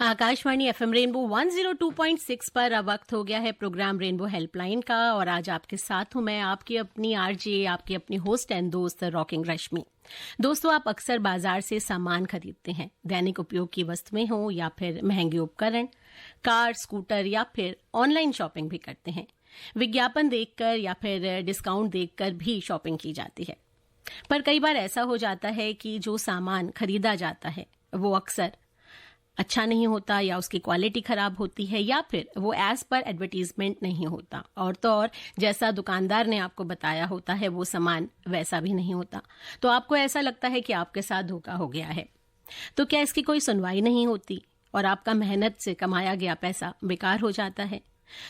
Akashvani FM rainbow 102.6 पर अब वक्त हो गया है प्रोग्राम रेनबो हेल्पलाइन का। और आज आपके साथ हूं मैं, आपकी अपनी आरजे, आपकी अपनी होस्ट एंड दोस्त रॉकिंग रश्मि। दोस्तों, आप अक्सर बाजार से सामान खरीदते हैं, दैनिक उपयोग की वस्तुएं हो या फिर महंगे उपकरण, कार, स्कूटर या फिर ऑनलाइन शॉपिंग भी करते हैं। विज्ञापन देखकर या फिर डिस्काउंट देखकर भी शॉपिंग की जाती है। पर कई बार ऐसा हो जाता है कि जो सामान खरीदा जाता है वो अक्सर अच्छा नहीं होता, या उसकी क्वालिटी खराब होती है, या फिर वो एज पर एडवर्टीजमेंट नहीं होता, और तो और जैसा दुकानदार ने आपको बताया होता है वो सामान वैसा भी नहीं होता। तो आपको ऐसा लगता है कि आपके साथ धोखा हो गया है। तो क्या इसकी कोई सुनवाई नहीं होती और आपका मेहनत से कमाया गया पैसा बेकार हो जाता है?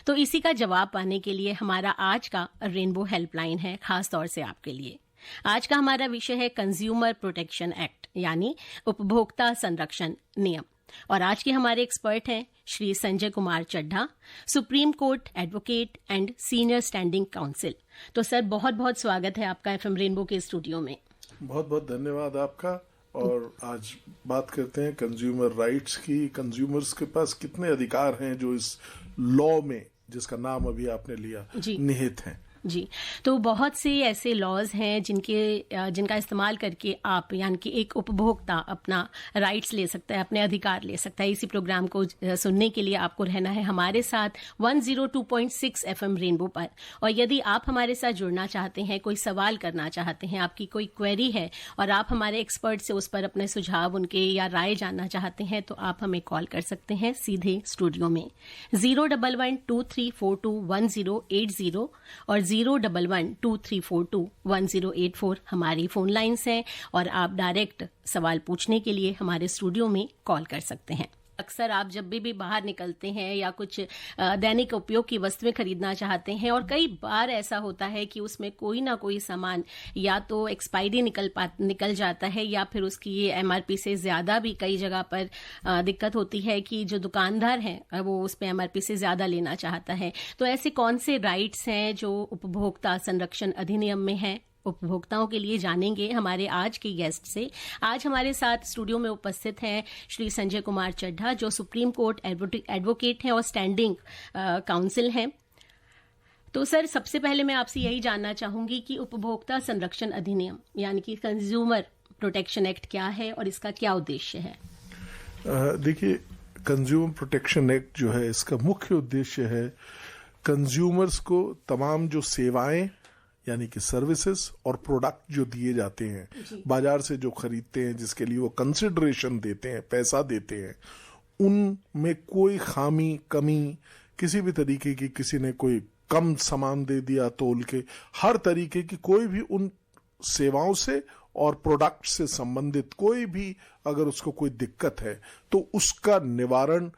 तो इसी का जवाब पाने के लिए हमारा आज का रेनबो हेल्पलाइन है, खास तौर से आपके लिए। आज का हमारा विषय है कंज्यूमर प्रोटेक्शन एक्ट, यानी उपभोक्ता संरक्षण नियम। और आज के हमारे एक्सपर्ट हैं Shri Sanjay Kumar Chadha, supreme court advocate and senior standing council. तो सर, बहुत बहुत स्वागत है आपका एफएम रेनबो के स्टूडियो में। बहुत बहुत धन्यवाद आपका। और आज बात करते हैं कंज्यूमर राइट्स की। कंज्यूमर्स के पास कितने अधिकार हैं जो इस लॉ में, जिसका नाम अभी आपने लिया, निहित हैं। जी, तो बहुत से ऐसे लॉज हैं जिनका इस्तेमाल करके आप, यानी कि एक उपभोक्ता अपना राइट्स ले सकता है, अपने अधिकार ले सकता है। इसी प्रोग्राम को सुनने के लिए आपको रहना है हमारे साथ 102.6 एफएम रेनबो पर। और यदि आप हमारे साथ जुड़ना चाहते हैं, कोई सवाल करना चाहते हैं, आपकी कोई क्वेरी है और आप हमारे एक्सपर्ट से उस पर अपने सुझाव उनके या राय जानना चाहते हैं, तो आप हमें कॉल कर सकते हैं सीधे स्टूडियो में 01123421080 और 01123421084 हमारी फोन लाइन्स हैं। और आप डायरेक्ट सवाल पूछने के लिए हमारे स्टूडियो में कॉल कर सकते हैं। अक्सर आप जब भी बाहर निकलते हैं या कुछ दैनिक उपयोग की वस्तुएं खरीदना चाहते हैं, और कई बार ऐसा होता है कि उसमें कोई ना कोई सामान या तो एक्सपायरी निकल जाता है, या फिर उसकी एमआरपी से ज्यादा भी कई जगह पर दिक्कत होती है कि जो दुकानदार है वो उस पर एमआरपी से ज्यादा लेना चाहता है। तो ऐसे कौन से राइट्स हैं जो उपभोक्ता संरक्षण अधिनियम में है, उपभोक्ताओं के लिए जानेंगे हमारे आज के गेस्ट से। आज हमारे साथ स्टूडियो में उपस्थित हैं श्री संजय कुमार चड्ढा, जो सुप्रीम कोर्ट एडवोकेट हैं और स्टैंडिंग काउंसिल हैं। तो सर, सबसे पहले मैं आपसे यही जानना चाहूंगी कि उपभोक्ता संरक्षण अधिनियम यानी कि कंज्यूमर प्रोटेक्शन एक्ट क्या है और इसका क्या उद्देश्य है? देखिए, कंज्यूमर प्रोटेक्शन एक्ट जो है, इसका मुख्य उद्देश्य है कंज्यूमर्स को तमाम जो सेवाएं यानी कि सर्विसेज और प्रोडक्ट जो दिए जाते हैं, बाजार से जो खरीदते हैं, जिसके लिए वो कंसिडरेशन देते हैं, पैसा देते हैं, उनमें कोई खामी, कमी, किसी भी तरीके की, किसी ने कोई कम सामान दे दिया तोल के, हर तरीके की कोई भी उन सेवाओं से और प्रोडक्ट से संबंधित कोई भी अगर उसको कोई दिक्कत है तो उसका निवारण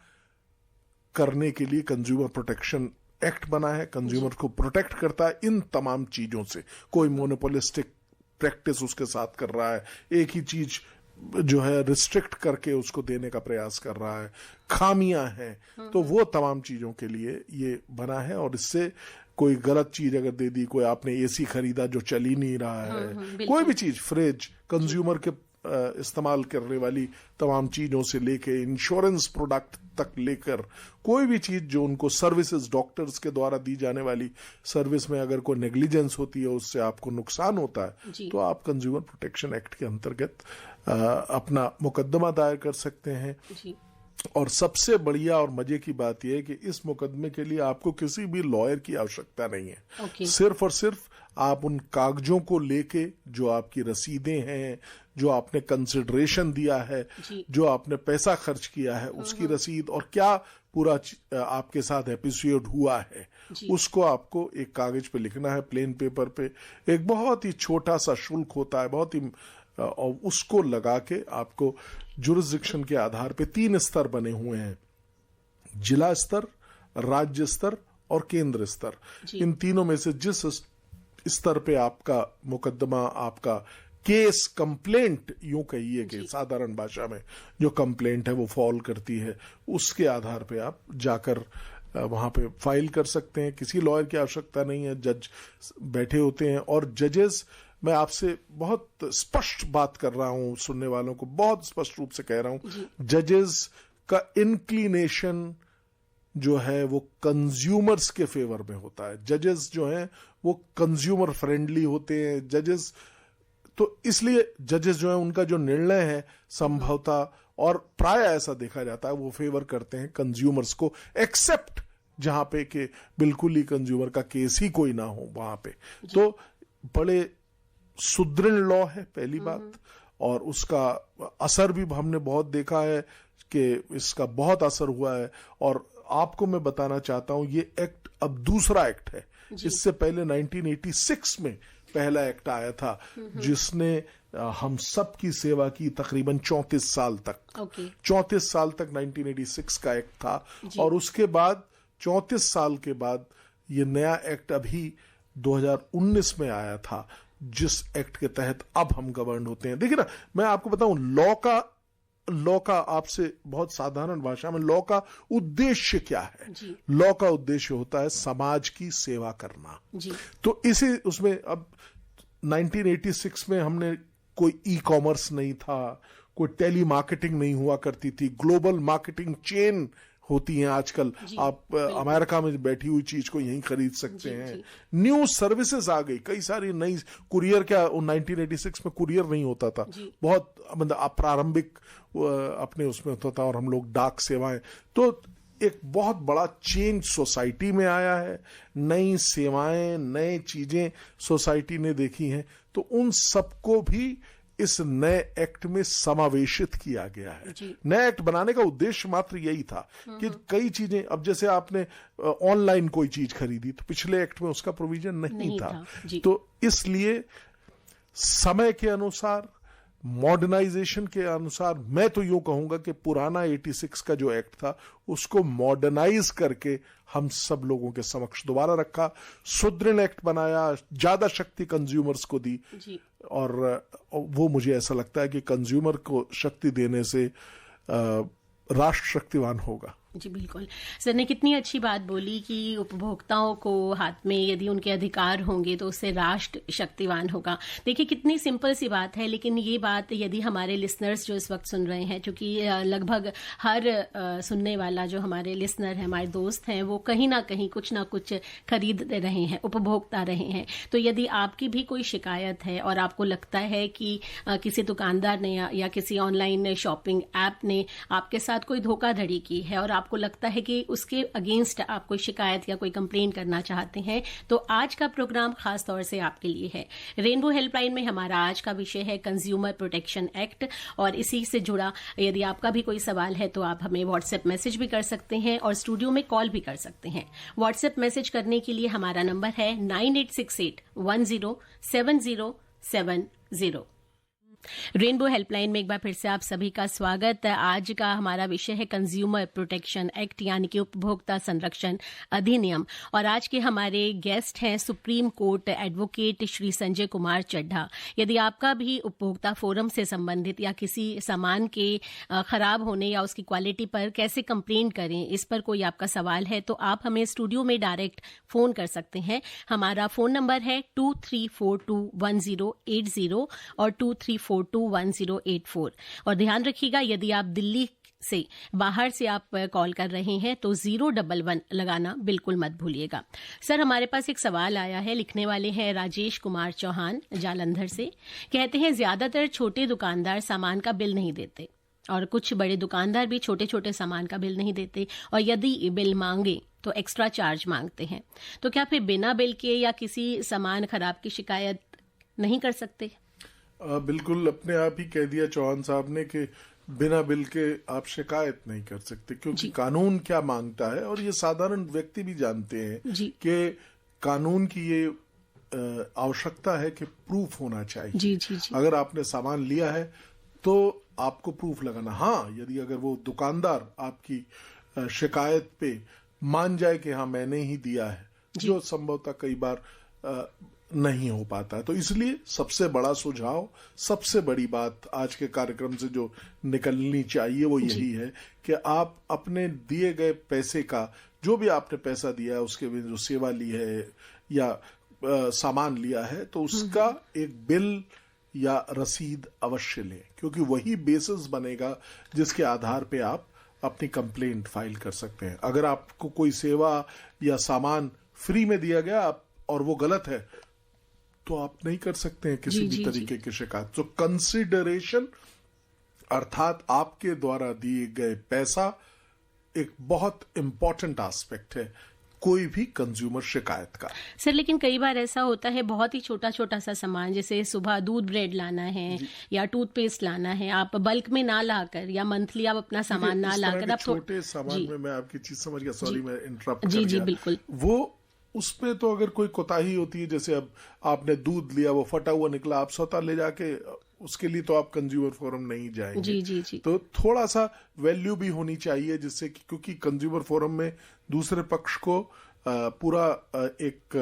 करने के लिए कंज्यूमर प्रोटेक्शन एक्ट बना है। कंज्यूमर को प्रोटेक्ट करता है इन तमाम चीजों से। कोई मोनोपोलिस्टिक प्रैक्टिस उसके साथ कर रहा है, एक ही चीज जो है रिस्ट्रिक्ट करके उसको देने का प्रयास कर रहा है, खामियां हैं, तो वो तमाम चीजों के लिए ये बना है। और इससे कोई गलत चीज अगर दे दी, कोई आपने एसी खरीदा जो चल ही नहीं रहा है, कोई भी चीज, फ्रिज, कंज्यूमर के इस्तेमाल करने वाली तमाम चीजों से लेके इंश्योरेंस प्रोडक्ट तक लेकर कोई भी चीज जो उनको सर्विसेज, डॉक्टर्स के द्वारा दी जाने वाली सर्विस में अगर कोई नेग्लिजेंस होती है, उससे आपको नुकसान होता है, तो आप कंज्यूमर प्रोटेक्शन एक्ट के अंतर्गत अपना मुकदमा दायर कर सकते हैं। और सबसे बढ़िया और मजे की बात यह है कि इस मुकदमे के लिए आपको किसी भी लॉयर की आवश्यकता नहीं है। सिर्फ और सिर्फ आप उन कागजों को लेके, जो आपकी रसीदें हैं, जो आपने कंसिडरेशन दिया है, जो आपने पैसा खर्च किया है, उसकी रसीद, और क्या पूरा आपके साथ एपिसोड हुआ है, उसको आपको एक कागज पे लिखना है, प्लेन पेपर पे। एक बहुत ही छोटा सा शुल्क होता है, बहुत ही, और उसको लगा के आपको जुरिस्डिक्शन के आधार पे 3 स्तर बने हुए हैं, जिला स्तर, राज्य स्तर और केंद्र स्तर। इन तीनों में से जिस स्तर पे आपका मुकदमा, आपका केस, कंप्लेंट यूं कहिए कि साधारण भाषा में जो कंप्लेंट है वो फॉल करती है, उसके आधार पे आप जाकर वहां पे फाइल कर सकते हैं। किसी लॉयर की आवश्यकता नहीं है, जज बैठे होते हैं। और जजेस, मैं आपसे बहुत स्पष्ट बात कर रहा हूं, सुनने वालों को बहुत स्पष्ट रूप से कह रहा हूं, जजेस का इंक्लिनेशन जो है वो कंज्यूमर्स के फेवर में होता है। जजेस जो हैं वो कंज्यूमर फ्रेंडली होते हैं जजेस, तो इसलिए जजेस जो है उनका जो निर्णय है संभवतः और प्राय ऐसा देखा जाता है वो फेवर करते हैं कंज्यूमर्स को, एक्सेप्ट जहां पे कि बिल्कुल ही कंज्यूमर का केस ही कोई ना हो वहां पे। तो बड़े सुदृढ़ लॉ है पहली बात, और उसका असर भी हमने बहुत देखा है कि इसका बहुत असर हुआ है। और आपको मैं बताना चाहता हूं ये एक्ट अब दूसरा एक्ट है। इससे पहले 1986 में पहला एक्ट आया था जिसने हम सब की सेवा की तकरीबन 34 साल तक। 34 साल तक 1986 का एक्ट था, और उसके बाद 34 साल के बाद ये नया एक्ट अभी 2019 में आया था, जिस एक्ट के तहत अब हम गवर्न होते हैं। देखिए ना, मैं आपको बताऊं लॉ का आपसे बहुत साधारण भाषा में लॉ का उद्देश्य क्या है। लॉ का उद्देश्य होता है समाज की सेवा करना। तो इसी उसमें अब 1986 में हमने कोई ई कॉमर्स नहीं था, कोई टेली मार्केटिंग नहीं हुआ करती थी, ग्लोबल मार्केटिंग चेन होती हैं आजकल, आप अमेरिका में बैठी हुई चीज को यहीं खरीद सकते हैं। न्यू सर्विसेज आ गई, कई सारी नई, कुरियर क्या 1986 में कुरियर नहीं होता था, बहुत मतलब प्रारंभिक अपने उसमें होता था, और हम लोग डाक सेवाएं, तो एक बहुत बड़ा चेंज सोसाइटी में आया है, नई सेवाएं नई चीजें सोसाइटी ने देखी हैं, तो उन सबको भी इस नए एक्ट में समावेशित किया गया है। नए एक्ट बनाने का उद्देश्य मात्र यही था कि कई चीजें, अब जैसे आपने ऑनलाइन कोई चीज खरीदी तो पिछले एक्ट में उसका प्रोविजन नहीं था। तो इसलिए समय के अनुसार, मॉडर्नाइजेशन के अनुसार, मैं तो यूं कहूंगा कि पुराना 86 का जो एक्ट था उसको मॉडर्नाइज करके हम सब लोगों के समक्ष दोबारा रखा, सुदृढ़ एक्ट बनाया, ज्यादा शक्ति कंज्यूमर्स को दी। और वो मुझे ऐसा लगता है कि कंज्यूमर को शक्ति देने से राष्ट्र शक्तिवान होगा। जी बिल्कुल, सर ने कितनी अच्छी बात बोली कि उपभोक्ताओं को हाथ में यदि उनके अधिकार होंगे तो उससे राष्ट्र शक्तिवान होगा। देखिए कितनी सिंपल सी बात है, लेकिन ये बात यदि हमारे लिसनर्स जो इस वक्त सुन रहे हैं, क्योंकि लगभग हर सुनने वाला जो हमारे लिसनर है, हमारे दोस्त हैं, वो कहीं ना कहीं कुछ ना कुछ खरीदते रहे हैं, उपभोक्ता रहे हैं। तो यदि आपकी भी कोई शिकायत है और आपको लगता है कि किसी दुकानदार ने या किसी ऑनलाइन शॉपिंग ऐप ने आपके साथ कोई धोखाधड़ी की है और आपको लगता है कि उसके अगेंस्ट आप कोई शिकायत या कोई कंप्लेन करना चाहते हैं, तो आज का प्रोग्राम खास तौर से आपके लिए है। रेनबो हेल्पलाइन में हमारा आज का विषय है कंज्यूमर प्रोटेक्शन एक्ट, और इसी से जुड़ा यदि आपका भी कोई सवाल है तो आप हमें व्हाट्सएप मैसेज भी कर सकते हैं और स्टूडियो में कॉल भी कर सकते हैं। व्हाट्सएप मैसेज करने के लिए हमारा नंबर है 9868107070। रेनबो हेल्पलाइन में एक बार फिर से आप सभी का स्वागत। आज का हमारा विषय है कंज्यूमर प्रोटेक्शन एक्ट, यानी कि उपभोक्ता संरक्षण अधिनियम, और आज के हमारे गेस्ट हैं supreme court advocate Shri Sanjay Kumar Chadha. यदि आपका भी उपभोक्ता फोरम से संबंधित या किसी सामान के खराब होने या उसकी क्वालिटी पर कैसे कंप्लेन करें, इस पर कोई आपका सवाल है तो आप हमें स्टूडियो में डायरेक्ट फोन कर सकते हैं। हमारा फोन नंबर है 23421080 और 23421084। और ध्यान रखिएगा, यदि आप दिल्ली से बाहर से आप कॉल कर रहे हैं तो 011 लगाना बिल्कुल मत भूलिएगा। सर, हमारे पास एक सवाल आया है, लिखने वाले हैं राजेश कुमार चौहान जालंधर से। कहते हैं ज्यादातर छोटे दुकानदार सामान का बिल नहीं देते और कुछ बड़े दुकानदार भी छोटे छोटे सामान का बिल नहीं देते, और यदि बिल मांगे तो एक्स्ट्रा चार्ज मांगते हैं। तो क्या फिर बिना बिल के या किसी सामान खराब की शिकायत नहीं कर सकते? बिल्कुल, अपने आप ही कह दिया चौहान साहब ने कि बिना बिल के आप शिकायत नहीं कर सकते, क्योंकि कानून क्या मांगता है, और ये साधारण व्यक्ति भी जानते हैं कि कानून की ये आवश्यकता है कि प्रूफ होना चाहिए। जी। अगर आपने सामान लिया है तो आपको प्रूफ लगाना। हाँ, यदि अगर वो दुकानदार आपकी शिकायत पे मान जाए कि हाँ मैंने ही दिया है, जो संभवतः कई बार नहीं हो पाता है, तो इसलिए सबसे बड़ा सुझाव, सबसे बड़ी बात आज के कार्यक्रम से जो निकलनी चाहिए वो यही है कि आप अपने दिए गए पैसे का, जो भी आपने पैसा दिया है, उसके लिए जो सेवा ली है या सामान लिया है, तो उसका एक बिल या रसीद अवश्य लें, क्योंकि वही बेसिस बनेगा जिसके आधार पे आप अपनी कंप्लेंट फाइल कर सकते हैं। अगर आपको कोई सेवा या सामान फ्री में दिया गया और वो गलत है तो आप नहीं कर सकते हैं किसी भी तरीके की शिकायत। तो कंसिडरेशन अर्थात आपके द्वारा दिए गए पैसा एक बहुत इंपॉर्टेंट एस्पेक्ट है कोई भी कंज्यूमर शिकायत का। सर लेकिन कई बार ऐसा होता है बहुत ही छोटा छोटा सा सामान, जैसे सुबह दूध ब्रेड लाना है या टूथपेस्ट लाना है, आप बल्क में ना लाकर या मंथली आप अपना सामान ना लाकर, आप छोटे सामान में, मैं आपकी चीज समझ गया, सॉरी मैं इंटरप्ट जी जी बिल्कुल, वो उसमें तो अगर कोई कोताही होती है, जैसे अब आपने दूध लिया वो फटा हुआ निकला, आप स्वतः ले जाके, उसके लिए तो आप कंज्यूमर फोरम नहीं जाएंगे। जी जी जी। तो थोड़ा सा वैल्यू भी होनी चाहिए जिससे कि, क्योंकि कंज्यूमर फोरम में दूसरे पक्ष को पूरा एक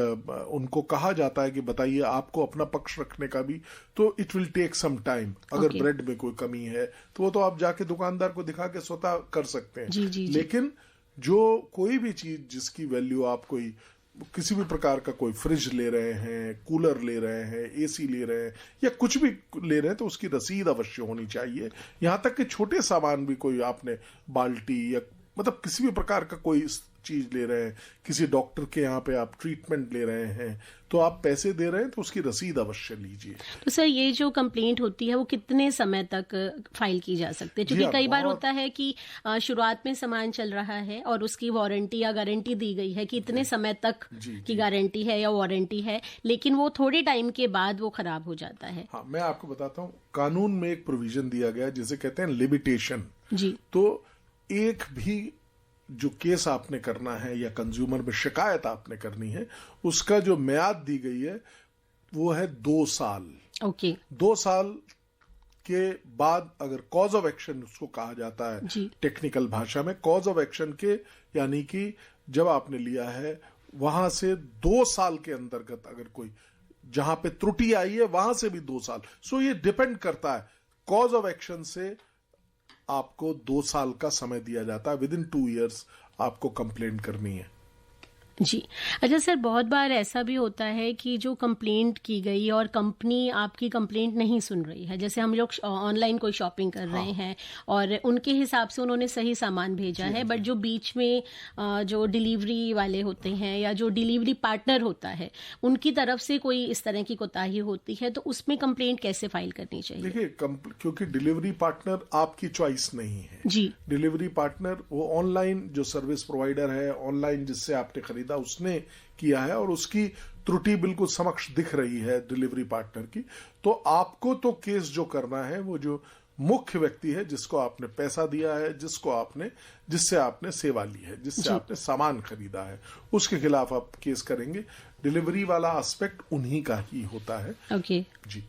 उनको कहा जाता है कि बताइए आपको अपना पक्ष रखने का भी, तो it will take some time. अगर ब्रेड में कोई कमी है तो वो तो आप जाके दुकानदार को दिखा के स्वतः कर सकते हैं। जी जी जी। लेकिन जो कोई भी चीज जिसकी वैल्यू आप कोई किसी भी प्रकार का, कोई फ्रिज ले रहे हैं, कूलर ले रहे हैं, एसी ले रहे हैं या कुछ भी ले रहे हैं, तो उसकी रसीद अवश्य होनी चाहिए। यहां तक कि छोटे सामान भी, कोई आपने बाल्टी या मतलब किसी भी प्रकार का कोई चीज ले रहे हैं, किसी डॉक्टर के यहाँ पे आप ट्रीटमेंट ले रहे हैं तो आप पैसे दे रहे हैं तो उसकी रसीद अवश्य लीजिए। तो सर ये जो कंप्लेंट होती है वो कितने समय तक फाइल की जा सकती है? क्योंकि कई बार होता है कि शुरुआत में सामान चल रहा है और उसकी वारंटी या गारंटी दी गई है कि इतने समय तक की गारंटी है या वारंटी है, लेकिन वो थोड़े टाइम के बाद वो खराब हो जाता है। हाँ, मैं आपको बताता हूँ, कानून में एक प्रोविजन दिया गया जिसे कहते हैं लिमिटेशन। जी। तो एक भी जो केस आपने करना है या कंज्यूमर में शिकायत आपने करनी है, उसका जो म्याद दी गई है वो है 2 साल। ओके। 2 साल के बाद अगर कॉज ऑफ एक्शन उसको कहा जाता है टेक्निकल भाषा में, कॉज ऑफ एक्शन के यानी कि जब आपने लिया है वहां से 2 साल के अंतर्गत अगर कोई जहां पे त्रुटि आई है वहां से भी 2 साल। सो ये डिपेंड करता है, कॉज ऑफ एक्शन से आपको 2 साल का समय दिया जाता है, विद इन 2 इयर्स आपको कंप्लेंट करनी है। जी। अच्छा सर, बहुत बार ऐसा भी होता है कि जो कंप्लेंट की गई और कंपनी आपकी कंप्लेंट नहीं सुन रही है, जैसे हम लोग ऑनलाइन कोई शॉपिंग कर रहे हैं और उनके हिसाब से उन्होंने सही सामान भेजा है, बट जो बीच में जो डिलीवरी वाले होते हैं या जो डिलीवरी पार्टनर होता है उनकी तरफ से कोई इस तरह की कोताही होती है, तो उसमें कंप्लेंट कैसे फाइल करनी चाहिए? देखिए, क्योंकि डिलीवरी पार्टनर आपकी चॉइस नहीं है जी। डिलीवरी पार्टनर वो ऑनलाइन जो सर्विस प्रोवाइडर है, ऑनलाइन जिससे आपने खरीदा उसने किया है और उसकी त्रुटि बिल्कुल समक्ष दिख रही है डिलीवरी पार्टनर की। तो आपको तो केस जो करना है वो जो मुख्य व्यक्ति है जिसको आपने पैसा दिया है, जिससे आपने सेवा ली है, जिससे आपने सामान खरीदा है, उसके खिलाफ आप केस करेंगे। डिलीवरी वाला एस्पेक्ट उन्हीं का ही होता है। ओके। जी।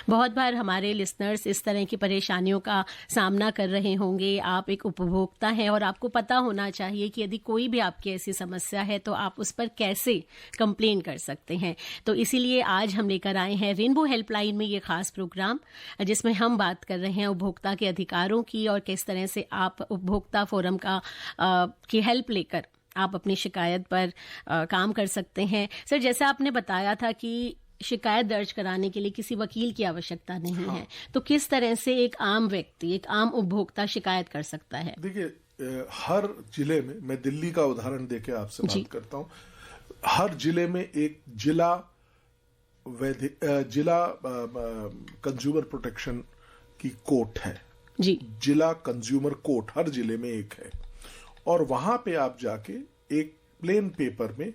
बहुत बार हमारे लिसनर्स इस तरह की परेशानियों का सामना कर रहे होंगे। आप एक उपभोक्ता हैं और आपको पता होना चाहिए कि यदि कोई भी आपकी ऐसी समस्या है तो आप उस पर कैसे कंप्लेन कर सकते हैं। तो इसीलिए आज हम लेकर आए हैं रेनबो हेल्पलाइन में ये खास प्रोग्राम, जिसमें हम बात कर रहे हैं उपभोक्ता के अधिकारों की और किस तरह से आप उपभोक्ता फोरम की हेल्प लेकर आप अपनी शिकायत पर काम कर सकते हैं। सर, जैसा आपने बताया था कि शिकायत दर्ज कराने के लिए किसी वकील की आवश्यकता नहीं है, तो किस तरह से एक आम व्यक्ति, एक आम उपभोक्ता शिकायत कर सकता है? देखिए, हर जिले में, मैं दिल्ली का उदाहरण देके आपसे बात करता हूं, हर जिले में एक जिला कंज्यूमर प्रोटेक्शन की कोर्ट है। जी। जिला कंज्यूमर कोर्ट हर जिले में एक है और वहां पे आप जाके एक प्लेन पेपर में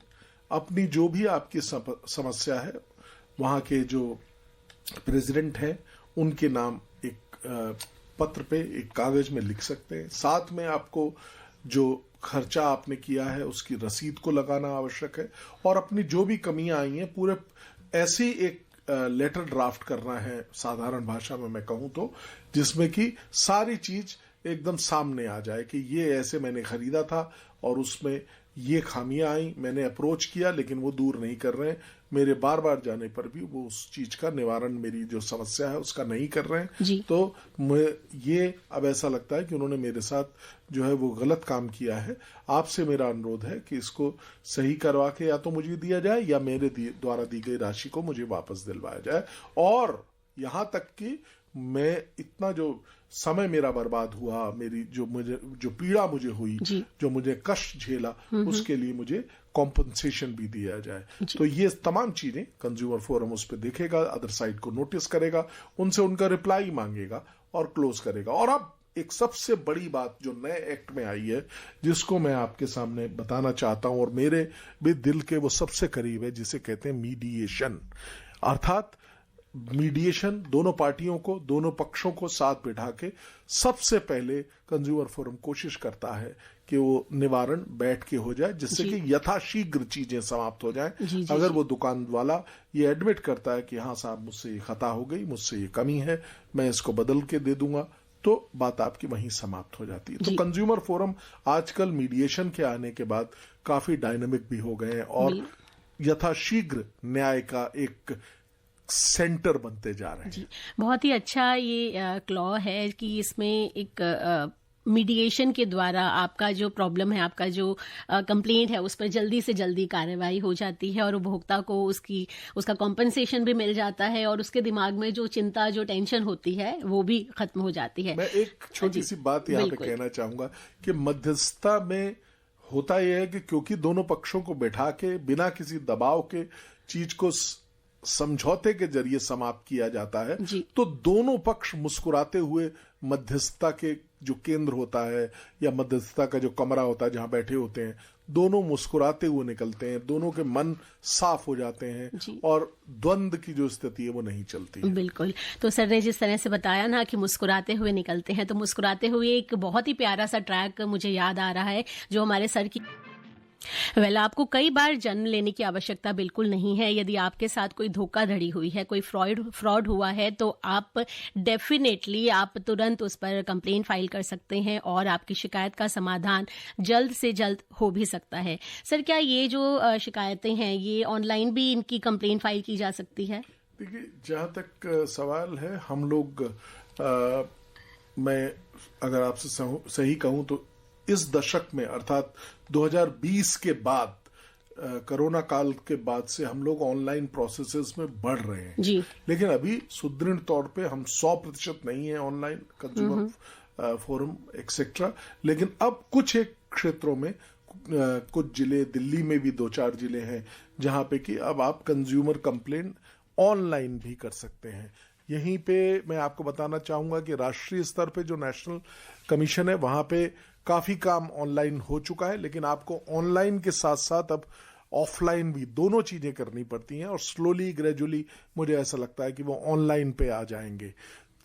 अपनी जो भी आपकी समस्या है, वहां के जो प्रेसिडेंट हैं उनके नाम एक पत्र पे, एक कागज में लिख सकते हैं। साथ में आपको जो खर्चा आपने किया है उसकी रसीद को लगाना आवश्यक है और अपनी जो भी कमियां आई हैं पूरे ऐसी एक लेटर ड्राफ्ट करना है, साधारण भाषा में मैं कहूं तो, जिसमें कि सारी चीज एकदम सामने आ जाए कि ये ऐसे मैंने खरीदा था और उसमें ये खामियां आई, मैंने अप्रोच किया लेकिन वो दूर नहीं कर रहे हैं, मेरे बार बार जाने पर भी वो उस चीज का निवारण, मेरी जो समस्या है उसका नहीं कर रहे हैं। तो ये अब ऐसा लगता है कि उन्होंने मेरे साथ जो है वो गलत काम किया है। आपसे मेरा अनुरोध है कि इसको सही करवा के या तो मुझे दिया जाए या मेरे द्वारा दी गई राशि को मुझे वापस दिलवाया जाए। और यहां तक कि मैं इतना जो समय मेरा बर्बाद हुआ, मेरी जो पीड़ा मुझे हुई, जो मुझे कष्ट झेला, उसके लिए मुझे कॉम्पनसेशन भी दिया जाए। तो ये तमाम चीजें कंज्यूमर फोरम उस पर देखेगा, अदर साइड को नोटिस करेगा, उनसे उनका रिप्लाई मांगेगा और क्लोज करेगा। और अब एक सबसे बड़ी बात जो नए एक्ट में आई है, जिसको मैं आपके सामने बताना चाहता हूं और मेरे भी दिल के वो सबसे करीब है, जिसे कहते हैं मीडिएशन। अर्थात मीडिएशन दोनों पार्टियों को, दोनों पक्षों को साथ बिठा के सबसे पहले कंज्यूमर फोरम कोशिश करता है कि वो निवारण बैठ के हो जाए, जिससे कि यथाशीघ्र चीजें समाप्त हो जाएं। अगर वो दुकान वाला ये एडमिट करता है कि हाँ साहब मुझसे ये खता हो गई, मुझसे ये कमी है, मैं इसको बदल के दे दूंगा, तो बात आपकी वहीं समाप्त हो जाती है। तो कंज्यूमर फोरम आजकल मीडिएशन के आने के बाद काफी डायनामिक भी हो गए हैं और यथाशीघ्र न्याय का एक सेंटर बनते जा रहे हैं। बहुत ही अच्छा ये क्लॉ है कि इसमें एक मीडिएशन के द्वारा आपका जो प्रॉब्लम है, आपका जो कंप्लेंट है, उस पर जल्दी से जल्दी कार्रवाई हो जाती है और उपभोक्ता को उसका कॉम्पनसेशन भी मिल जाता है और उसके दिमाग में जो चिंता, जो टेंशन होती है, वो भी खत्म हो जाती है। मैं एक छोटी सी बात यहाँ पे कहना चाहूंगा कि मध्यस्थता में होता यह है कि क्योंकि दोनों पक्षों को बैठा के बिना किसी दबाव के चीज को समझौते के जरिए समाप्त किया जाता है, तो दोनों पक्ष मुस्कुराते हुए मध्यस्थता के जो केंद्र होता है या मध्यस्थता का जो कमरा होता है जहां बैठे होते हैं, दोनों मुस्कुराते हुए निकलते हैं, दोनों के मन साफ हो जाते हैं और द्वंद्व की जो स्थिति है वो नहीं चलती है। बिल्कुल। तो सर ने जिस तरह से बताया ना कि मुस्कुराते हुए निकलते हैं, तो मुस्कुराते हुए एक बहुत ही प्यारा सा ट्रैक मुझे याद आ रहा है जो हमारे सर की आपको कई बार जन्म लेने की आवश्यकता बिल्कुल नहीं है। यदि आपके साथ कोई धोखाधड़ी हुई है, कोई फ्रॉड हुआ है, तो आप डेफिनेटली आप तुरंत उस पर कंप्लेंट फाइल कर सकते हैं और आपकी शिकायत का समाधान जल्द से जल्द हो भी सकता है। सर, क्या ये जो शिकायतें हैं, ये ऑनलाइन भी इनकी कंप्लेंट फाइल की जा सकती है? देखिए, जहां तक सवाल है, हम लोग मैं अगर आपसे सही कहूं तो इस दशक में अर्थात 2020 के बाद, कोरोना काल के बाद से हम लोग ऑनलाइन प्रोसेसेस में बढ़ रहे हैं जी। लेकिन अभी सुदृढ़ तौर पे हम 100% नहीं है ऑनलाइन कंज्यूमर फोरम एक्सेट्रा। लेकिन अब कुछ एक क्षेत्रों में, कुछ जिले, दिल्ली में भी 2-4 जिले हैं जहां पे कि अब आप कंज्यूमर कंप्लेंट ऑनलाइन भी कर सकते हैं। यहीं पे मैं आपको बताना चाहूंगा कि राष्ट्रीय स्तर पे जो नेशनल कमीशन है, वहां पे काफी काम ऑनलाइन हो चुका है, लेकिन आपको ऑनलाइन के साथ साथ अब ऑफलाइन भी दोनों चीजें करनी पड़ती हैं और स्लोली ग्रेजुअली मुझे ऐसा लगता है कि वो ऑनलाइन पे आ जाएंगे।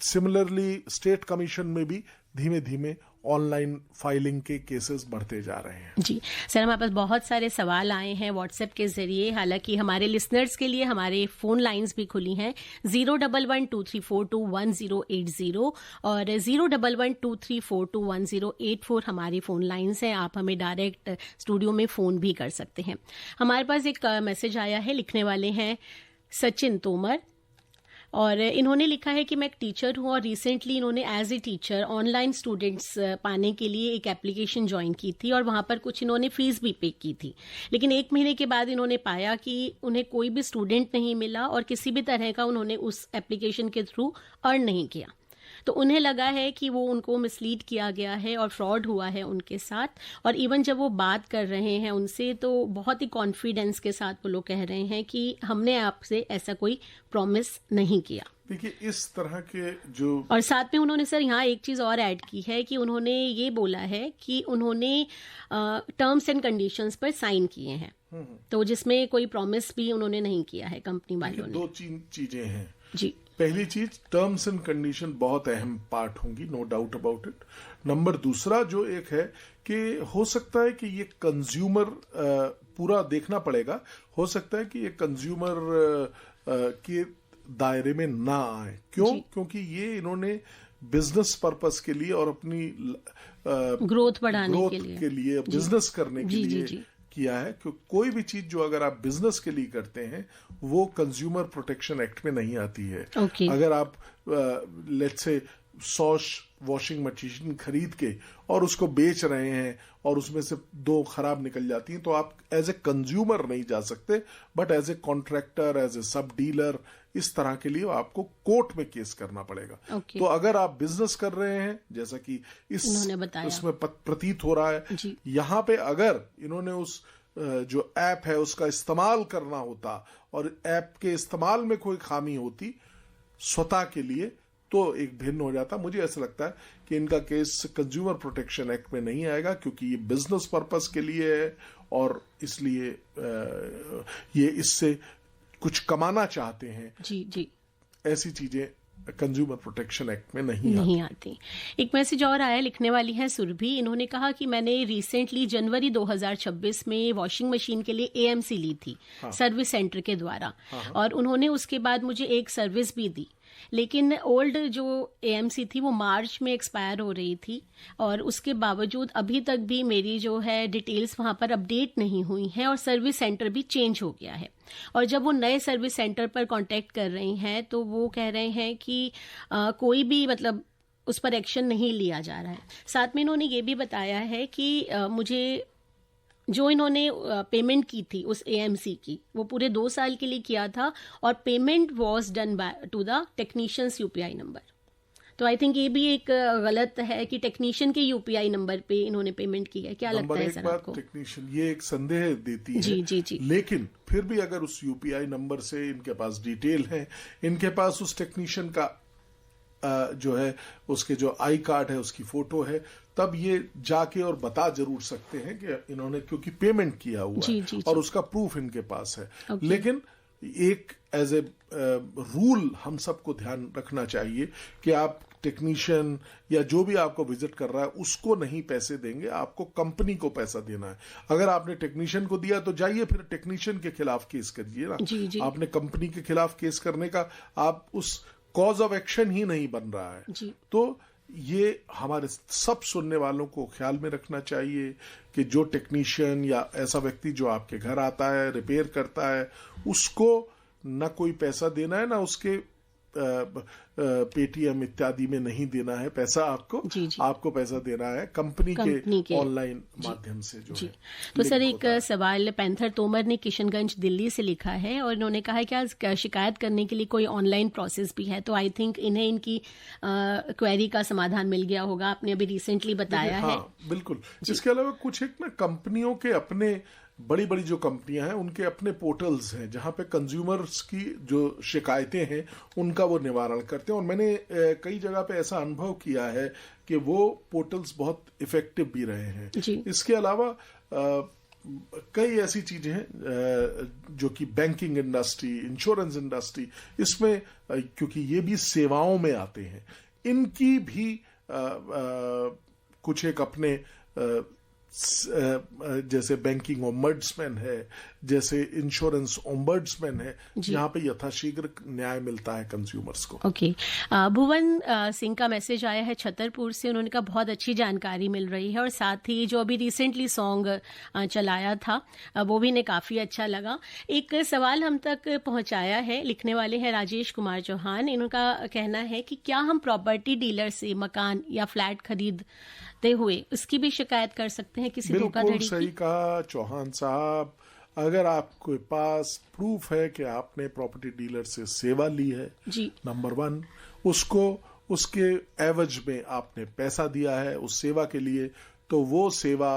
सिमिलरली स्टेट कमीशन में भी धीमे धीमे ऑनलाइन फाइलिंग के केसेस बढ़ते जा रहे हैं। जी सर, हमारे पास बहुत सारे सवाल आए हैं व्हाट्सएप के जरिए। हालांकि हमारे लिसनर्स के लिए हमारे फोन लाइंस भी खुली हैं 01123421080 और 01123421084 हमारी फोन लाइंस हैं। आप हमें डायरेक्ट स्टूडियो में फोन भी कर सकते हैं। हमारे पास एक मैसेज आया है, लिखने वाले हैं सचिन तोमर और इन्होंने लिखा है कि मैं एक टीचर हूं और रिसेंटली इन्होंने as a teacher online students पाने के लिए एक एप्लीकेशन ज्वाइन की थी और वहां पर कुछ इन्होंने फीस भी पे की थी। लेकिन 1 महीने के बाद इन्होंने पाया कि उन्हें कोई भी स्टूडेंट नहीं मिला और किसी भी तरह का उन्होंने उस एप्लीकेशन के थ्रू अर्न नहीं किया। तो उन्हें लगा है कि वो उनको मिसलीड किया गया है और फ्रॉड हुआ है उनके साथ। और इवन जब वो बात कर रहे हैं उनसे, तो बहुत ही कॉन्फिडेंस के साथ वो लोग कह रहे हैं कि हमने आपसे ऐसा कोई प्रॉमिस नहीं किया। देखिए, इस तरह के जो, और साथ में उन्होंने सर यहाँ एक चीज और ऐड की है कि उन्होंने ये बोला है कि उन्होंने टर्म्स एंड कंडीशंस पर साइन किए हैं, तो जिसमें कोई प्रॉमिस भी उन्होंने नहीं किया है कंपनी वालों ने। 2 चीजें हैं जी। पहली चीज, टर्म्स एंड कंडीशन बहुत अहम पार्ट होंगी, no doubt about it. Number दूसरा जो एक है कि हो सकता है कि ये कंज्यूमर पूरा देखना पड़ेगा, हो सकता है कि ये कंज्यूमर के दायरे में ना आए। क्यों? क्योंकि ये इन्होंने बिजनेस पर्पस के लिए और अपनी ग्रोथ बढ़ाने के लिए बिजनेस करने के लिए किया है। क्योंकि कोई भी चीज जो अगर आप बिजनेस के लिए करते हैं वो कंज्यूमर प्रोटेक्शन एक्ट में नहीं आती है। Okay. अगर आप लेट्स से 100 वॉशिंग मशीन खरीद के और उसको बेच रहे हैं और उसमें से 2 खराब निकल जाती हैं, तो आप एज ए कंज्यूमर नहीं जा सकते, but as a contractor, as a sub dealer, इस तरह के लिए आपको कोर्ट में केस करना पड़ेगा। Okay. तो अगर आप बिजनेस कर रहे हैं, जैसा कि इसमें प्रतीत हो रहा है, यहाँ पे अगर इन्होंने उस जो ऐप है उसका इस्तेमाल करना होता और ऐप के इस्तेमाल में कोई खामी होती स्वतः के लिए, तो एक भिन्न हो जाता। मुझे ऐसा लगता है कि इनका केस कंज्यूमर प्रोटेक्शन एक्ट में नहीं आएगा, क्योंकि ये बिजनेस पर्पस के लिए है और इसलिए ये इससे कुछ कमाना चाहते हैं। जी ऐसी चीजें कंज्यूमर प्रोटेक्शन एक्ट में नहीं आती। एक मैसेज और आया, लिखने वाली है सुरभि। इन्होंने कहा कि मैंने रिसेंटली जनवरी 2026 में वॉशिंग मशीन के लिए एएमसी ली थी, सर्विस सेंटर के द्वारा, और उन्होंने उसके बाद मुझे एक सर्विस भी दी, लेकिन ओल्ड जो एएमसी थी वो मार्च में एक्सपायर हो रही थी और उसके बावजूद अभी तक भी मेरी जो है डिटेल्स वहां पर अपडेट नहीं हुई हैं और सर्विस सेंटर भी चेंज हो गया है। और जब वो नए सर्विस सेंटर पर कांटेक्ट कर रही हैं तो वो कह रहे हैं कि कोई भी मतलब उस पर एक्शन नहीं लिया जा रहा है। साथ में इन्होंने ये भी बताया है कि मुझे जो इन्होंने पेमेंट की थी उस एएमसी की, वो पूरे 2 साल के लिए किया था और payment was done to the technicians UPI number. तो आई थिंक ये भी एक गलत है कि टेक्नीशियन के यूपीआई नंबर पे इन्होंने पेमेंट की है। क्या लगता है सर आपको? टेक्नीशियन ये एक संदेह देती है। जी। लेकिन फिर भी अगर उस यूपीआई नंबर से इनके पास डिटेल है, इनके पास उस टेक्नीशियन का जो है उसके जो आई कार्ड है उसकी फोटो है, तब ये जाके और बता जरूर सकते हैं कि इन्होंने क्योंकि पेमेंट किया हुआ है और उसका प्रूफ इनके पास है। लेकिन एक एज ए रूल हम सबको ध्यान रखना चाहिए कि आप टेक्नीशियन या जो भी आपको विजिट कर रहा है उसको नहीं पैसे देंगे, आपको कंपनी को पैसा देना है। अगर आपने टेक्नीशियन को दिया तो जाइए फिर टेक्नीशियन के खिलाफ केस करिए ना। आपने कंपनी के खिलाफ केस करने का आप उस कॉज ऑफ एक्शन ही नहीं बन रहा है। तो ये हमारे सब सुनने वालों को ख्याल में रखना चाहिए कि जो टेक्नीशियन या ऐसा व्यक्ति जो आपके घर आता है, रिपेयर करता है, उसको न कोई पैसा देना है, ना उसके पेटीएम इत्यादि में नहीं देना है पैसा आपको। आपको पैसा देना है कंपनी के ऑनलाइन माध्यम से जो है। तो सर एक सवाल पैंथर तोमर ने किशनगंज दिल्ली से लिखा है और इन्होंने कहा है कि आज शिकायत करने के लिए कोई ऑनलाइन प्रोसेस भी है, तो आई थिंक इन्हें इनकी क्वेरी का समाधान मिल गया होगा। आपने अभी रिसेंटली बताया है। बिल्कुल। इसके अलावा कुछ एक ना कंपनियों के अपने बड़ी बड़ी जो कंपनियां हैं उनके अपने पोर्टल्स हैं जहां पे कंज्यूमर्स की जो शिकायतें हैं उनका वो निवारण करते हैं, और मैंने कई जगह पे ऐसा अनुभव किया है कि वो पोर्टल्स बहुत इफेक्टिव भी रहे हैं। इसके अलावा कई ऐसी चीजें हैं जो कि बैंकिंग इंडस्ट्री, इंश्योरेंस इंडस्ट्री, इसमें क्योंकि ये भी सेवाओं में आते हैं, इनकी भी कुछ एक अपने जैसे बैंकिंग ओम्बड्समैन है, जैसे इंश्योरेंस ओम्बड्समैन है, जहां पे यथाशीघ्र न्याय मिलता है कंज्यूमर्स को। ओके। भुवन सिंह का मैसेज आया है छतरपुर से। उन्होंने कहा बहुत अच्छी जानकारी मिल रही है और साथ ही जो अभी रिसेंटली सॉन्ग चलाया था वो भी इन्हें काफी अच्छा लगा। एक सवाल हम तक पहुंचाया है, लिखने वाले हैं राजेश कुमार चौहान। इनका कहना है कि क्या हम प्रॉपर्टी डीलर से मकान या फ्लैट खरीदते हुए उसकी भी शिकायत कर सकते हैं किसी धोखाधड़ी की? बिल्कुल सही कहा चौहान साहब। अगर आपके पास प्रूफ है कि आपने प्रॉपर्टी डीलर से सेवा ली है, नंबर 1, उसको उसके एवज में आपने पैसा दिया है उस सेवा के लिए, तो वो सेवा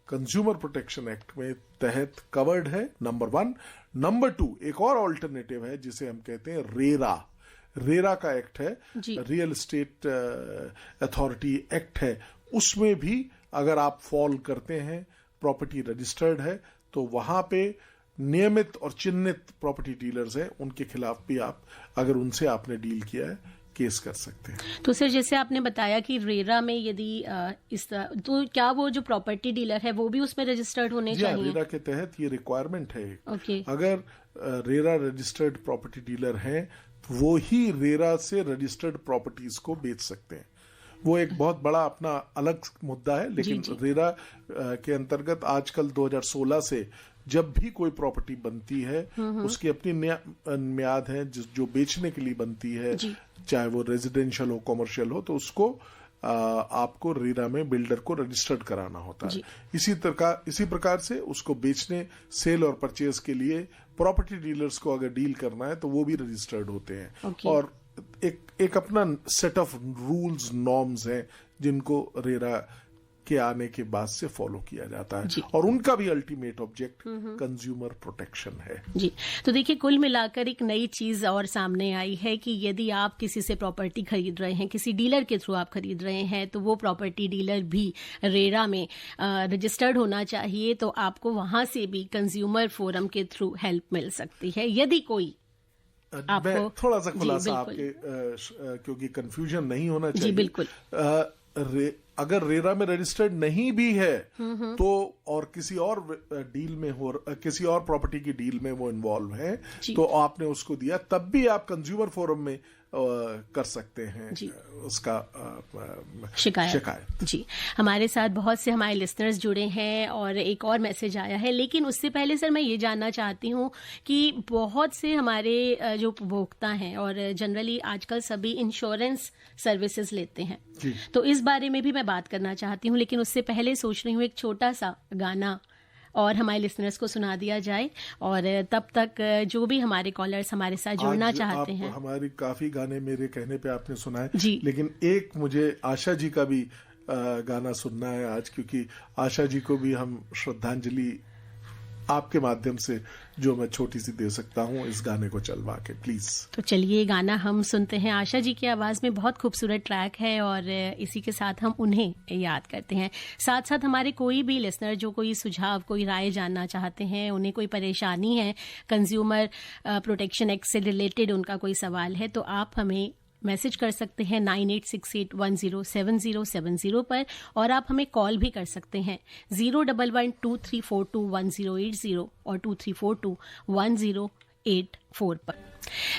कंज्यूमर प्रोटेक्शन एक्ट में तहत कवर्ड है, नंबर 1। नंबर 2, एक और ऑल्टरनेटिव है जिसे हम कहते हैं रेरा का एक्ट है, रियल एस्टेट अथॉरिटी एक्ट है। उसमें भी अगर आप फॉल करते हैं, प्रॉपर्टी रजिस्टर्ड है, तो वहां पे नियमित और चिन्हित प्रॉपर्टी डीलर्स हैं, उनके खिलाफ भी आप अगर उनसे आपने डील किया है केस कर सकते हैं। तो सर जैसे आपने बताया कि रेरा में यदि तो क्या वो जो प्रॉपर्टी डीलर है वो भी उसमें रजिस्टर्ड होने चाहिए? रेरा के तहत ये रिक्वायरमेंट है। ओके। अगर रेरा रजिस्टर्ड प्रॉपर्टी डीलर हैं वो ही रेरा से रजिस्टर्ड प्रॉपर्टीज को बेच सकते हैं। वो एक बहुत बड़ा अपना अलग मुद्दा है, लेकिन रेरा के अंतर्गत आजकल 2016 से जब भी कोई प्रॉपर्टी बनती है उसकी अपनी म्याद है, जो बेचने के लिए बनती है, चाहे वो रेजिडेंशियल हो, कॉमर्शियल हो, तो उसको आपको रेरा में बिल्डर को रजिस्टर्ड कराना होता है। इसी प्रकार से उसको बेचने, सेल और परचेज के लिए प्रॉपर्टी डीलर्स को अगर डील करना है तो वो भी रजिस्टर्ड होते हैं। और एक अपना सेट ऑफ रूल्स, नॉर्म्स हैं जिनको रेरा के आने के बाद से फॉलो किया जाता है, और उनका भी अल्टीमेट ऑब्जेक्ट कंज्यूमर प्रोटेक्शन है। जी, तो देखिए, कुल मिलाकर एक नई चीज और सामने आई है कि यदि आप किसी से प्रॉपर्टी खरीद रहे हैं, किसी डीलर के थ्रू आप खरीद रहे हैं, तो वो प्रॉपर्टी डीलर भी रेरा में रजिस्टर्ड होना चाहिए। तो आपको वहां से भी कंज्यूमर फोरम के थ्रू हेल्प मिल सकती है। यदि कोई मैं थोड़ा सा खुलासा आपके, क्योंकि कंफ्यूजन नहीं होना चाहिए। जी बिल्कुल। अगर रेरा में रजिस्टर्ड नहीं भी है तो, और किसी और डील में हो, किसी और प्रॉपर्टी की डील में वो इन्वॉल्व है, तो आपने उसको दिया, तब भी आप कंज्यूमर फोरम में कर सकते हैं उसका शिकायत। जी, हमारे साथ बहुत से हमारे लिसनर्स जुड़े हैं और एक और मैसेज आया है, लेकिन उससे पहले सर मैं ये जानना चाहती हूँ कि बहुत से हमारे जो उपभोक्ता हैं और जनरली आजकल सभी इंश्योरेंस सर्विसेज लेते हैं, तो इस बारे में भी मैं बात करना चाहती हूँ, लेकिन उससे पहले सोच रही हूँ एक छोटा सा गाना और हमारे लिसनर्स को सुना दिया जाए, और तब तक जो भी हमारे कॉलर्स हमारे साथ जुड़ना चाहते हैं। हमारी काफी गाने मेरे कहने पे आपने सुनाए, लेकिन एक मुझे आशा जी का भी गाना सुनना है आज, क्योंकि आशा जी को भी हम श्रद्धांजलि आपके माध्यम से जो मैं छोटी सी दे सकता हूँ, इस गाने को चलवा के प्लीज। तो चलिए गाना हम सुनते हैं। आशा जी की आवाज में बहुत खूबसूरत ट्रैक है और इसी के साथ हम उन्हें याद करते हैं। साथ साथ हमारे कोई भी लिसनर जो कोई सुझाव, कोई राय जानना चाहते हैं, उन्हें कोई परेशानी है, कंज्यूमर प्रोटेक्शन एक्ट से रिलेटेड उनका कोई सवाल है, तो आप हमें मैसेज कर सकते हैं 9868107070 पर, और आप हमें कॉल भी कर सकते हैं 01123421080 और 23421084 पर।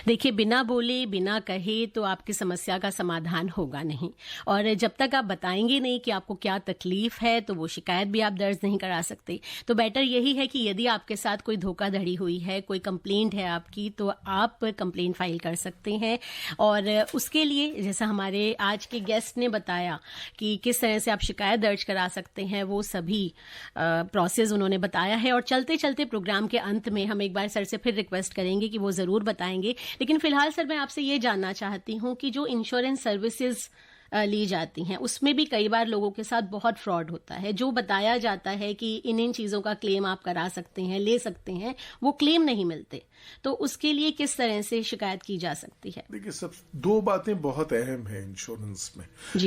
देखिए, बिना बोले बिना कहे तो आपकी समस्या का समाधान होगा नहीं, और जब तक आप बताएंगे नहीं कि आपको क्या तकलीफ है तो वो शिकायत भी आप दर्ज नहीं करा सकते। तो बेटर यही है कि यदि आपके साथ कोई धोखाधड़ी हुई है, कोई कंप्लेंट है आपकी, तो आप कंप्लेंट फाइल कर सकते हैं। और उसके लिए जैसा हमारे आज के गेस्ट ने बताया कि किस तरह से आप शिकायत दर्ज करा सकते हैं, वो सभी प्रोसेस उन्होंने बताया है। और चलते चलते प्रोग्राम के अंत में हम एक बार सर से फिर रिक्वेस्ट करेंगे कि वो जरूर बताएंगे। लेकिन फिलहाल सर मैं आपसे ये जानना चाहती हूँ कि जो इंश्योरेंस सर्विसेज ली जाती हैं उसमें भी कई बार लोगों के साथ बहुत फ्रॉड होता है। जो बताया जाता है कि इन चीजों का क्लेम आप करा सकते हैं, ले सकते हैं, वो क्लेम नहीं मिलते, तो उसके लिए किस तरह से शिकायत की जा सकती है? देखिए, सब दो बातें बहुत अहम है इंश्योरेंस में।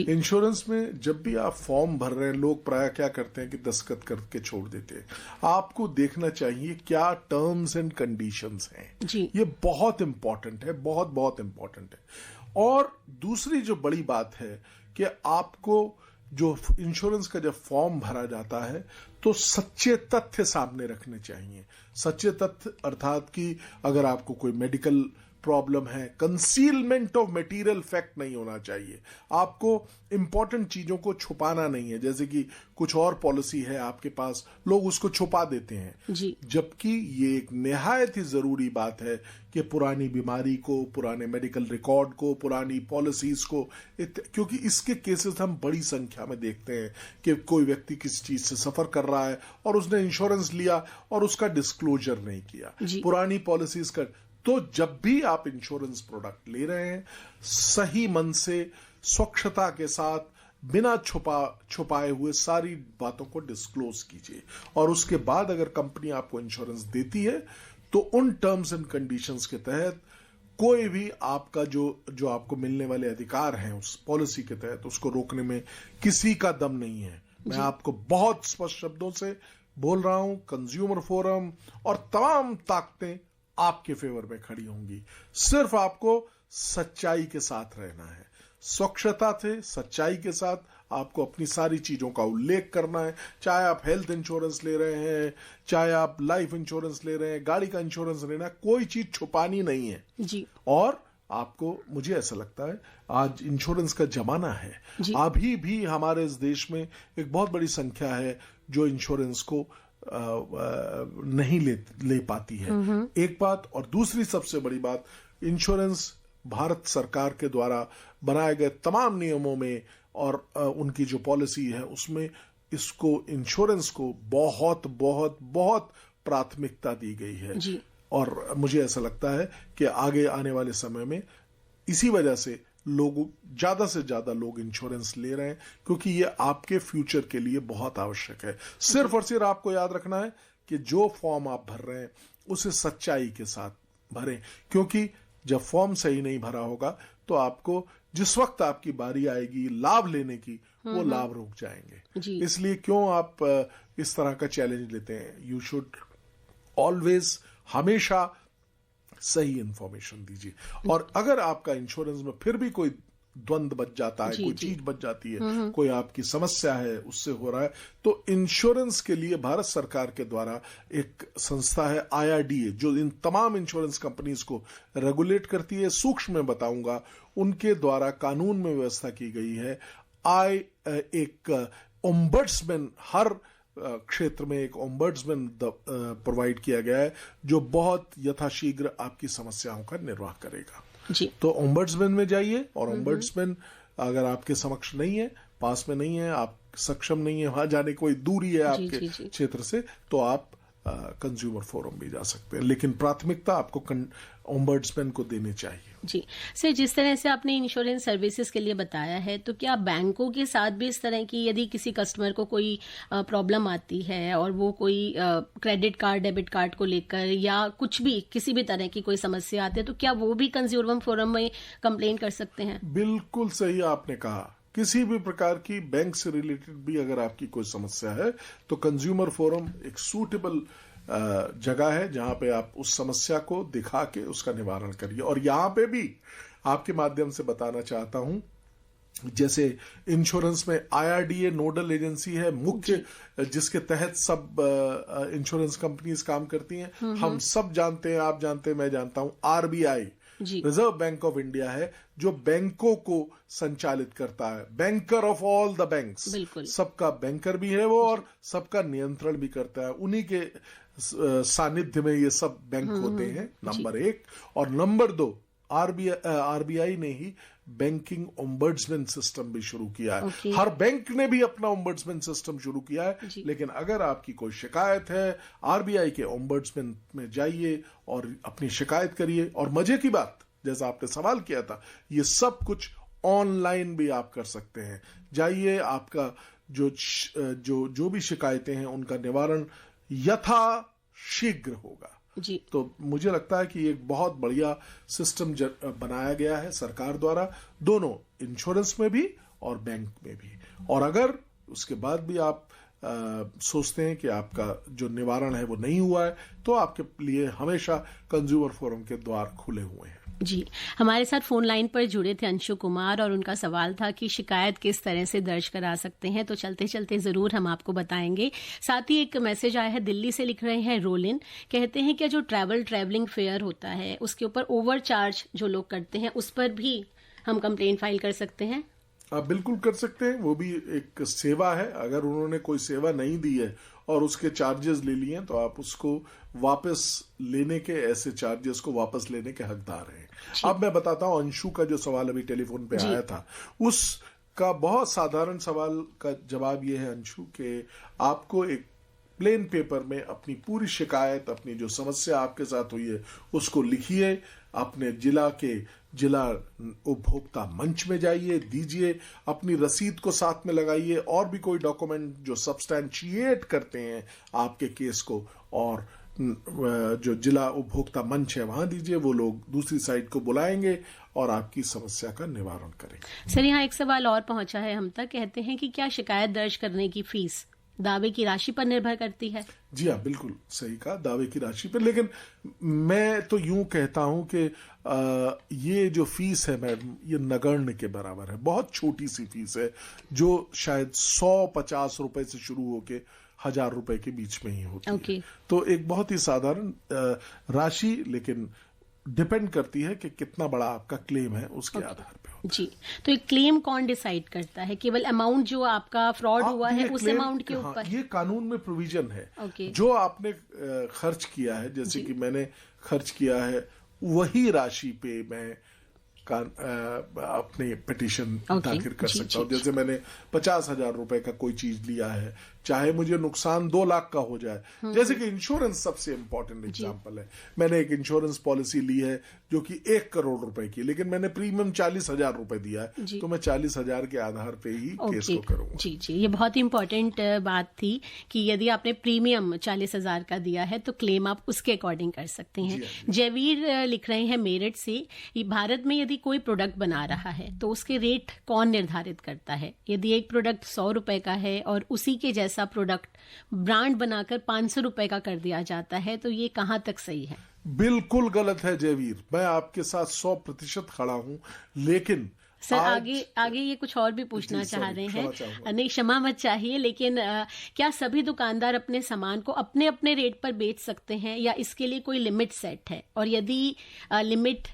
इंश्योरेंस में जब भी आप फॉर्म भर रहे हैं, लोग प्राय क्या करते हैं कि दस्तखत करके छोड़ देते हैं। आपको देखना चाहिए क्या टर्म्स एंड कंडीशंस हैं। ये बहुत इंपॉर्टेंट है, बहुत बहुत इंपॉर्टेंट है। और दूसरी जो बड़ी बात है कि आपको जो इंश्योरेंस का जब फॉर्म भरा जाता है तो सच्चे तथ्य सामने रखने चाहिए। सच्चे तथ्य अर्थात कि अगर आपको कोई मेडिकल प्रॉब्लम है, कंसीलमेंट ऑफ मटेरियल फैक्ट नहीं होना चाहिए। आपको इंपॉर्टेंट चीजों को छुपाना नहीं है, जैसे कि कुछ और पॉलिसी है आपके पास, लोग उसको छुपा देते हैं, जबकि ये एक निहायत ही जरूरी बात है कि पुरानी बीमारी को, पुराने मेडिकल रिकॉर्ड को, पुरानी पॉलिसीज को, क्योंकि इसके केसेस हम बड़ी संख्या में देखते हैं कि कोई व्यक्ति किसी चीज से सफर कर रहा है और उसने इंश्योरेंस लिया और उसका डिस्क्लोजर नहीं किया, पुरानी पॉलिसीज का। तो जब भी आप इंश्योरेंस प्रोडक्ट ले रहे हैं, सही मन से, स्वच्छता के साथ, बिना छुपाए हुए सारी बातों को डिस्क्लोज कीजिए। और उसके बाद अगर कंपनी आपको इंश्योरेंस देती है तो उन टर्म्स एंड कंडीशंस के तहत कोई भी आपका जो आपको मिलने वाले अधिकार हैं उस पॉलिसी के तहत, उसको रोकने में किसी का दम नहीं है। मैं आपको बहुत स्पष्ट शब्दों से बोल रहा हूं, कंज्यूमर फोरम और तमाम ताकतें आपके फेवर में खड़ी होंगी। सिर्फ आपको सच्चाई के साथ रहना है, स्वच्छता से, सच्चाई के साथ आपको अपनी सारी चीजों का उल्लेख करना है। चाहे आप हेल्थ इंश्योरेंस ले रहे हैं, चाहे आप लाइफ इंश्योरेंस ले रहे हैं, गाड़ी का इंश्योरेंस लेना है, कोई चीज छुपानी नहीं है जी। और आपको, मुझे ऐसा लगता है आज इंश्योरेंस का जमाना है, अभी भी हमारे इस देश में एक बहुत बड़ी संख्या है जो इंश्योरेंस को नहीं ले पाती है, एक बात। और दूसरी सबसे बड़ी बात, इंश्योरेंस भारत सरकार के द्वारा बनाए गए तमाम नियमों में और उनकी जो पॉलिसी है उसमें इसको, इंश्योरेंस को बहुत बहुत बहुत प्राथमिकता दी गई है जी। और मुझे ऐसा लगता है कि आगे आने वाले समय में इसी वजह से ज्यादा से ज्यादा लोग इंश्योरेंस ले रहे हैं, क्योंकि ये आपके फ्यूचर के लिए बहुत आवश्यक है। सिर्फ और सिर्फ आपको याद रखना है कि जो फॉर्म आप भर रहे हैं उसे सच्चाई के साथ भरें, क्योंकि जब फॉर्म सही नहीं भरा होगा तो आपको जिस वक्त आपकी बारी आएगी लाभ लेने की, वो लाभ रुक जाएंगे। इसलिए क्यों आप इस तरह का चैलेंज लेते हैं? यू शुड ऑलवेज, हमेशा सही इंफॉर्मेशन दीजिए। और अगर आपका इंश्योरेंस में फिर भी कोई द्वंद बच जाता है, कोई चीज बच जाती है, कोई आपकी समस्या है, उससे हो रहा है, तो इंश्योरेंस के लिए भारत सरकार के द्वारा एक संस्था है IRDA, जो इन तमाम इंश्योरेंस कंपनीज को रेगुलेट करती है। सूक्ष्म में बताऊंगा, उनके द्वारा कानून में व्यवस्था की गई है। एक ओम्बड्समैन, हर क्षेत्र में एक ओम्बड्समैन प्रोवाइड किया गया है, जो बहुत यथाशीघ्र आपकी समस्याओं का निर्वाह करेगा जी। तो ओम्बड्समैन में जाइए, और ओम्बड्समैन अगर आपके समक्ष नहीं है, पास में नहीं है, आप सक्षम नहीं है, वहां जाने कोई दूरी है आपके क्षेत्र से, तो आप कंज्यूमर फोरम भी जा सकते हैं, लेकिन प्राथमिकता आपको ओम्बड्समैन को देनी चाहिए। जी सर, जिस तरह से आपने इंश्योरेंस सर्विसेज के लिए बताया है, तो क्या बैंकों के साथ भी इस तरह की, यदि किसी कस्टमर को कोई प्रॉब्लम आती है और वो कोई क्रेडिट कार्ड, डेबिट कार्ड को लेकर या कुछ भी, किसी भी तरह की कोई समस्या आती है, तो क्या वो भी कंज्यूमर फोरम में कंप्लेन कर सकते हैं? बिल्कुल सही आपने कहा। किसी भी प्रकार की बैंक से रिलेटेड भी अगर आपकी कोई समस्या है तो कंज्यूमर फोरम एक सूटेबल जगह है जहां पे आप उस समस्या को दिखा के उसका निवारण करिए। और यहां पे भी आपके माध्यम से बताना चाहता हूं, जैसे इंश्योरेंस में IRDA नोडल एजेंसी है मुख्य, जिसके तहत सब इंश्योरेंस कंपनीज काम करती हैं। हम सब जानते हैं, आप जानते हैं, मैं जानता हूं, RBI reserve bank of India है, जो बैंकों को संचालित करता है, banker of all the banks, सबका बैंकर भी है वो और सबका नियंत्रण भी करता है। उन्हीं के सानिध्य में ये सब बैंक होते हैं, नंबर 1। और नंबर 2, RBI ने ही बैंकिंग ओम्बड्समैन सिस्टम भी शुरू किया है। हर बैंक ने भी अपना ओम्बड्समैन सिस्टम शुरू किया है, लेकिन अगर आपकी कोई शिकायत है, RBI के ओम्बड्समैन में जाइए और अपनी शिकायत करिए। और मजे की बात, जैसा आपने सवाल किया था, ये सब कुछ ऑनलाइन भी आप कर सकते हैं। जाइए, आपका जो भी शिकायतें हैं उनका निवारण यथा शीघ्र होगा जी। तो मुझे लगता है कि एक बहुत बढ़िया सिस्टम बनाया गया है सरकार द्वारा, दोनों इंश्योरेंस में भी और बैंक में भी। और अगर उसके बाद भी आप सोचते हैं कि आपका जो निवारण है वो नहीं हुआ है, तो आपके लिए हमेशा कंज्यूमर फोरम के द्वार खुले हुए हैं। जी, हमारे साथ फोन लाइन पर जुड़े थे अंशु कुमार, और उनका सवाल था कि शिकायत किस तरह से दर्ज करा सकते हैं। तो चलते चलते जरूर हम आपको बताएंगे। साथ ही एक मैसेज आया है, दिल्ली से लिख रहे हैं रोलिन, कहते हैं कि जो ट्रैवलिंग फेयर होता है उसके ऊपर ओवर चार्ज जो लोग करते हैं, उस पर भी हम कंप्लेंट फाइल कर सकते हैं? आप बिल्कुल कर सकते हैं, वो भी एक सेवा है। अगर उन्होंने कोई सेवा नहीं दी है और उसके चार्जेस ले लिए हैं, तो आप उसको वापस लेने के, ऐसे चार्जेस को वापस लेने के हकदार हैं। अब मैं बताता हूं, अंशु का जो सवाल अभी टेलीफोन पे आया था, उसका बहुत साधारण सवाल का जवाब ये है अंशु, कि आपको एक प्लेन पेपर में अपनी पूरी शिकायत, अपनी जो समस्या आपके साथ हुई है उसको लिखिए, अपने जिला उपभोक्ता मंच में जाइए, दीजिए, अपनी रसीद को साथ में लगाइए, और भी कोई डॉक्यूमेंट जो सब्सटैंशिएट करते हैं आपके केस को, और जो जिला उपभोक्ता मंच है वहां दीजिए। वो लोग दूसरी साइड को बुलाएंगे और आपकी समस्या का निवारण करेंगे। सर, यहाँ एक सवाल और पहुंचा है हम तक, कहते हैं कि क्या शिकायत दर्ज करने की फीस दावे की राशि पर निर्भर करती है? जी हाँ, बिल्कुल सही कहा, दावे की राशि पर। लेकिन मैं तो यूं कहता हूं कि ये जो फीस है मैडम, ये नगण्य के बराबर है, बहुत छोटी सी फीस है, जो शायद 150 रुपए से शुरू होके 1000 रुपए के बीच में ही होती है। तो एक बहुत ही साधारण राशि, लेकिन डिपेंड करती है कि कितना बड़ा आपका क्लेम है, उसके आधार पर। जी, तो एक क्लेम कौन डिसाइड करता है? केवल अमाउंट जो आपका फ्रॉड हुआ है उस अमाउंट के ऊपर? ये कानून में प्रोविजन है। ओके। जो आपने खर्च किया है, जैसे कि मैंने खर्च किया है, वही राशि पे मैं अपने पिटीशन दाखिल कर सकता हूँ। जैसे मैंने 50,000 रुपए का कोई चीज लिया है, चाहे मुझे नुकसान 2 लाख का हो जाए, जैसे कि इंश्योरेंस सबसे इंपॉर्टेंट एग्जांपल है। मैंने एक इंश्योरेंस पॉलिसी ली है जो कि 1 करोड़ रुपए की, लेकिन मैंने प्रीमियम 40,000 रुपए दिया है, तो मैं 40,000 के आधार पे ही केस को करूंगा। जी जी, ये बहुत ही इंपॉर्टेंट बात थी कि यदि आपने प्रीमियम 40,000 का दिया है तो क्लेम आप उसके अकॉर्डिंग कर सकते हैं। जयवीर लिख रहे हैं मेरठ से, भारत में यदि कोई प्रोडक्ट बना रहा है तो उसके रेट कौन निर्धारित करता है? यदि एक प्रोडक्ट 100 रुपए का है और उसी के जैसा प्रोडक्ट ब्रांड बनाकर 500 रुपए का कर दिया जाता है, तो ये कहां तक सही है? बिल्कुल गलत है जयवीर, मैं आपके साथ 100% खड़ा हूं। लेकिन सर आगे ये कुछ और भी पूछना चाह रहे हैं। नहीं, क्षमा मत चाहिए, लेकिन क्या सभी दुकानदार अपने सामान को अपने अपने रेट पर बेच सकते हैं या इसके लिए कोई लिमिट सेट है? और यदि लिमिट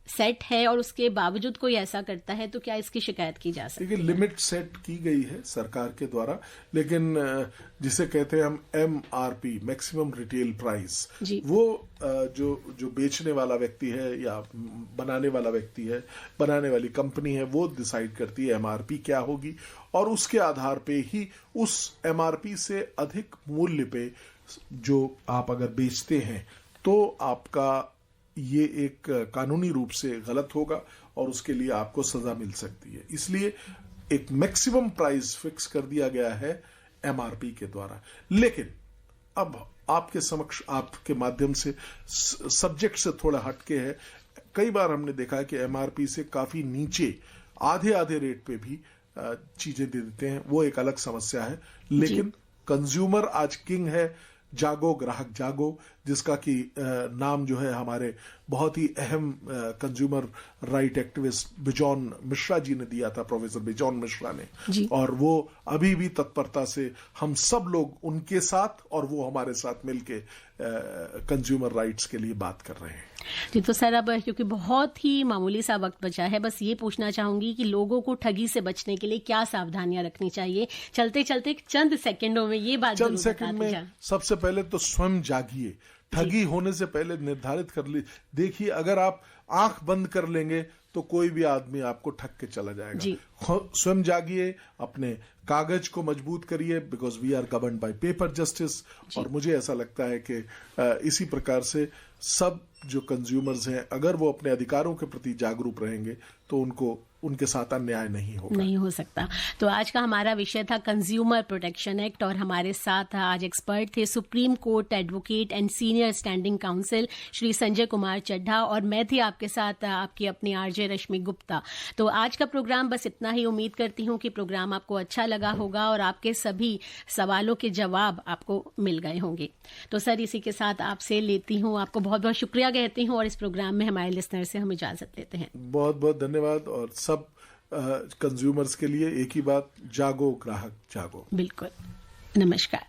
सेट है और उसके बावजूद कोई ऐसा करता है तो क्या इसकी शिकायत की जा सकती है? देखिए, लिमिट सेट की गई है सरकार के द्वारा, लेकिन जिसे कहते हैं हम MRP, मैक्सिमम रिटेल प्राइस, वो जो बेचने वाला व्यक्ति है या बनाने वाला व्यक्ति है, बनाने वाली कंपनी है, वो डिसाइड करती है MRP क्या होगी, और उसके आधार पे ही उस MRP से अधिक मूल्य पे जो आप अगर बेचते हैं तो आपका ये एक कानूनी रूप से गलत होगा और उसके लिए आपको सजा मिल सकती है। इसलिए एक मैक्सिमम प्राइस फिक्स कर दिया गया है MRP के द्वारा। लेकिन अब आपके समक्ष, आपके माध्यम से, सब्जेक्ट से थोड़ा हटके है, कई बार हमने देखा है कि MRP से काफी नीचे आधे रेट पे भी चीजें दे देते हैं, वो एक अलग समस्या है। लेकिन कंज्यूमर आज किंग है, जागो ग्राहक जागो, जिसका कि नाम जो है हमारे बहुत ही अहम consumer right activist Bijon Mishra ji ने दिया था, प्रोफेसर बिजॉन मिश्रा ने, और वो अभी भी तत्परता से हम सब लोग उनके साथ और वो हमारे साथ मिलके कंज्यूमर राइट्स के लिए बात कर रहे हैं। जी, तो सर अब क्योंकि बहुत ही मामूली सा वक्त बचा है, बस ये पूछना चाहूंगी कि लोगों को ठगी से बचने के लिए क्या सावधानियां रखनी चाहिए? चलते चलते चंद सेकंडों में ये बात चंद सेकंड में सबसे पहले तो स्वयं जागिए। ठगी होने से पहले निर्धारित कर ली, देखिए अगर आप आंख बंद कर लेंगे तो कोई भी आदमी आपको ठग के चला जाएगा। स्वयं जागिए, अपने कागज को मजबूत करिए, because we are governed by paper justice. और मुझे ऐसा लगता है कि इसी प्रकार से सब जो कंज्यूमर्स हैं, अगर वो अपने अधिकारों के प्रति जागरूक रहेंगे तो उनके साथ अन्याय नहीं हो सकता। तो आज का हमारा विषय था कंज्यूमर प्रोटेक्शन एक्ट, और हमारे साथ आज एक्सपर्ट थे supreme court advocate and senior standing council Shri Sanjay Kumar Chadha, और मैं थी आपके साथ आपकी अपनी RJ रश्मि गुप्ता। तो आज का प्रोग्राम बस इतना ही। उम्मीद करती हूँ कि प्रोग्राम आपको अच्छा लगा होगा और आपके सभी सवालों के जवाब आपको मिल गए होंगे। तो सर इसी के साथ आपसे लेती हूँ, आपको बहुत बहुत शुक्रिया कहती हूँ, और इस प्रोग्राम में हमारे लिसनर से हम इजाजत लेते हैं। बहुत बहुत धन्यवाद। और सब कंज्यूमर्स के लिए एक ही बात, जागो ग्राहक जागो। बिल्कुल, नमस्कार।